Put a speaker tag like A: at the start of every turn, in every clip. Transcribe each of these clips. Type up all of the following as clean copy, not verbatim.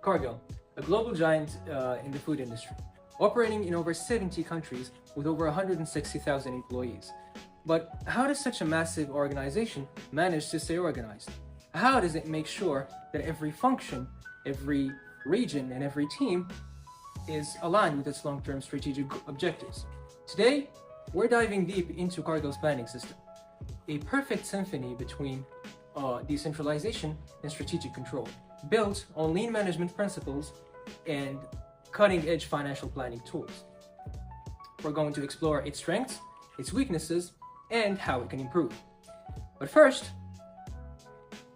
A: Cargill, a global giant in the food industry, operating in over 70 countries with over 160,000 employees. But how does such a massive organization manage to stay organized? How does it make sure that every function, every region, and every team is aligned with its long-term strategic objectives? Today, we're diving deep into Cargill's planning system, a perfect symphony between decentralization and strategic control, built on lean management principles and cutting-edge financial planning tools. We're going to explore its strengths, its weaknesses, and how it can improve. But first,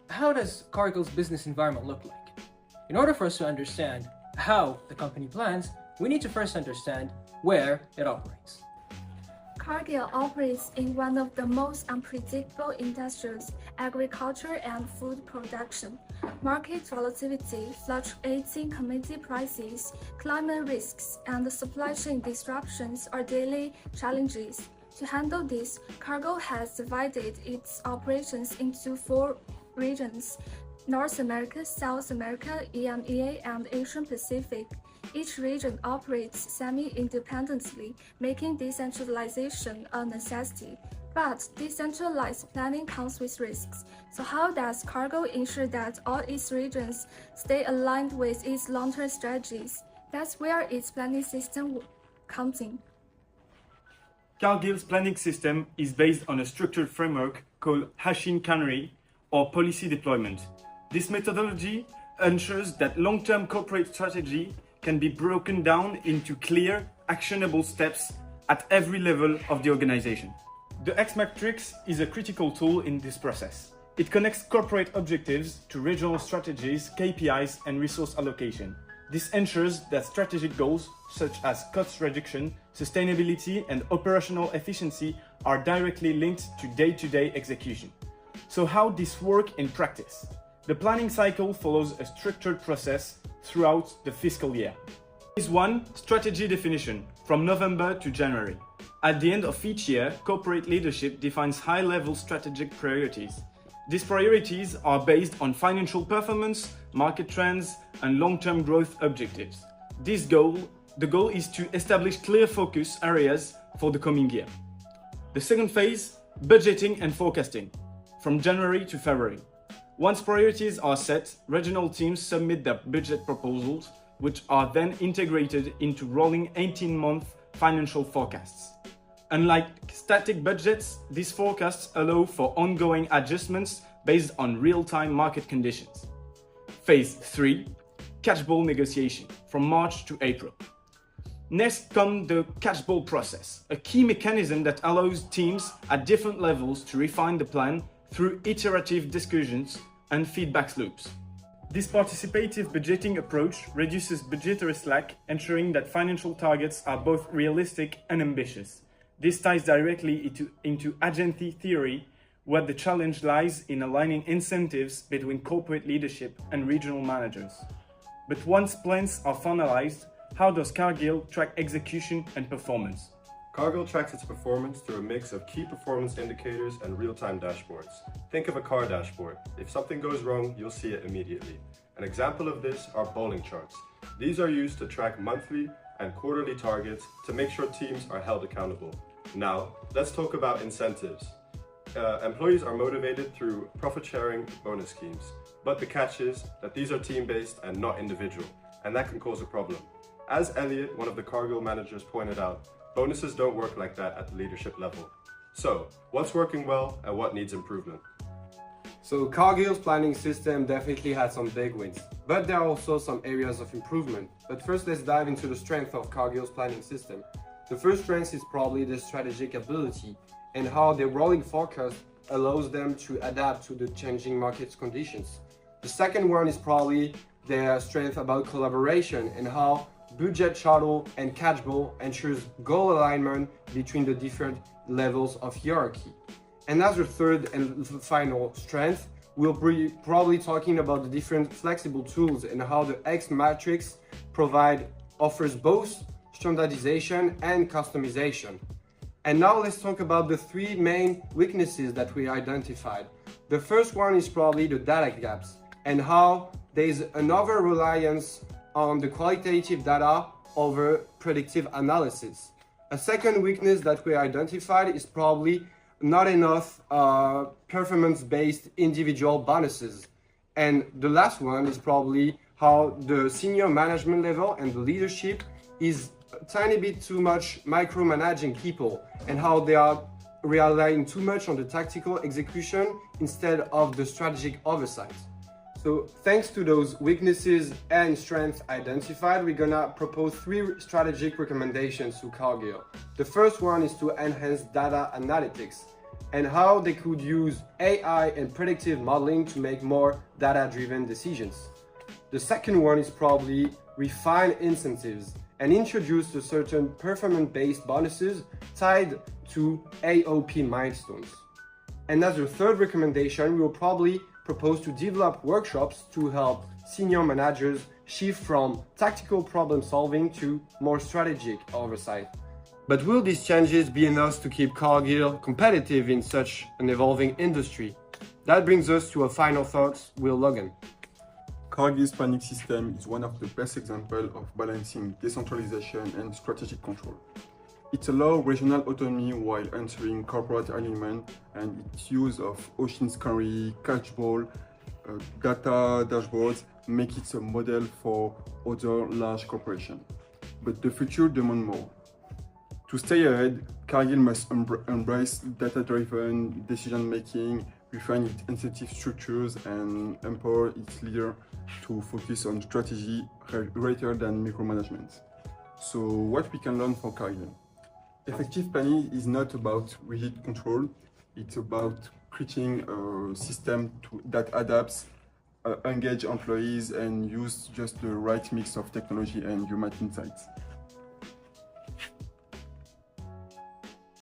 A: how does Cargill's business environment look like? In order for us to understand how the company plans, we need to first understand where it operates.
B: Cargill operates in one of the most unpredictable industries, agriculture and food production. Market volatility, fluctuating commodity prices, climate risks, and supply chain disruptions are daily challenges. To handle this, Cargill has divided its operations into 4 regions: North America, South America, EMEA, and Asian Pacific. Each region operates semi-independently, making decentralization a necessity. But decentralized planning comes with risks. So how does Cargill ensure that all its regions stay aligned with its long-term strategies? That's where its planning system comes in.
C: Cargill's planning system is based on a structured framework called Hashin Canary, or policy deployment. This methodology ensures that long-term corporate strategy can be broken down into clear, actionable steps at every level of the organization. The X matrix is a critical tool in this process. It connects corporate objectives to regional strategies, KPIs, and resource allocation. This ensures that strategic goals such as cost reduction, sustainability, and operational efficiency are directly linked to day-to-day execution. So how this works in practice? The planning cycle follows a structured process throughout the fiscal year. Phase 1, strategy definition, from November to January. At the end of each year, corporate leadership defines high-level strategic priorities. These priorities are based on financial performance, market trends, and long-term growth objectives. The goal is to establish clear focus areas for the coming year. The second phase, budgeting and forecasting, from January to February. Once priorities are set, regional teams submit their budget proposals, which are then integrated into rolling 18-month financial forecasts. Unlike static budgets, these forecasts allow for ongoing adjustments based on real-time market conditions. Phase 3, catch-ball negotiation, from March to April. Next comes the catch-ball process, a key mechanism that allows teams at different levels to refine the plan through iterative discussions and feedback loops. This participative budgeting approach reduces budgetary slack, ensuring that financial targets are both realistic and ambitious. This ties directly into agency theory, where the challenge lies in aligning incentives between corporate leadership and regional managers. But once plans are finalized, how does Cargill track execution and performance?
D: Cargill tracks its performance through a mix of key performance indicators and real-time dashboards. Think of a car dashboard. If something goes wrong, you'll see it immediately. An example of this are bowling charts. These are used to track monthly and quarterly targets to make sure teams are held accountable. Now, let's talk about incentives. Employees are motivated through profit-sharing bonus schemes, but the catch is that these are team-based and not individual, and that can cause a problem. As Elliot, one of the Cargill managers, pointed out, bonuses don't work like that at the leadership level. So, what's working well and what needs improvement?
E: So Cargill's planning system definitely had some big wins, but there are also some areas of improvement. But first, let's dive into the strength of Cargill's planning system. The first strength is probably the strategic ability and how the rolling forecast allows them to adapt to the changing market conditions. The second one is probably their strength about collaboration and how budget shuttle and catch-ball ensures goal alignment between the different levels of hierarchy. And as the third and final strength, we'll be probably talking about the different flexible tools and how the X matrix offers both standardization and customization. And now let's talk about the 3 main weaknesses that we identified. The first one is probably the data gaps and how there is another reliance on the qualitative data over predictive analysis. A second weakness that we identified is probably not enough performance-based individual bonuses. And the last one is probably how the senior management level and the leadership is a tiny bit too much micromanaging people, and how they are relying too much on the tactical execution instead of the strategic oversight. So thanks to those weaknesses and strengths identified, we're gonna propose 3 strategic recommendations to Cargill. The first one is to enhance data analytics and how they could use AI and predictive modeling to make more data-driven decisions. The second one is probably refine incentives and introduce a certain performance-based bonuses tied to AOP milestones. And as a third recommendation, we will probably propose to develop workshops to help senior managers shift from tactical problem solving to more strategic oversight. But will these changes be enough to keep Cargill competitive in such an evolving industry? That brings us to our final thoughts, Will Logan.
F: Cargill's planning system is one of the best examples of balancing decentralization and strategic control. It allows regional autonomy while ensuring corporate alignment, and its use of ocean scenery, Cargill, data dashboards make it a model for other large corporations. But the future demands more. To stay ahead, Cargill must embrace data-driven decision-making, refine its incentive structures, and empower its leaders to focus on strategy rather than micromanagement. So what we can learn from Cargill? Effective planning is not about rigid control, it's about creating a system that adapts, engage employees, and use just the right mix of technology and human insights.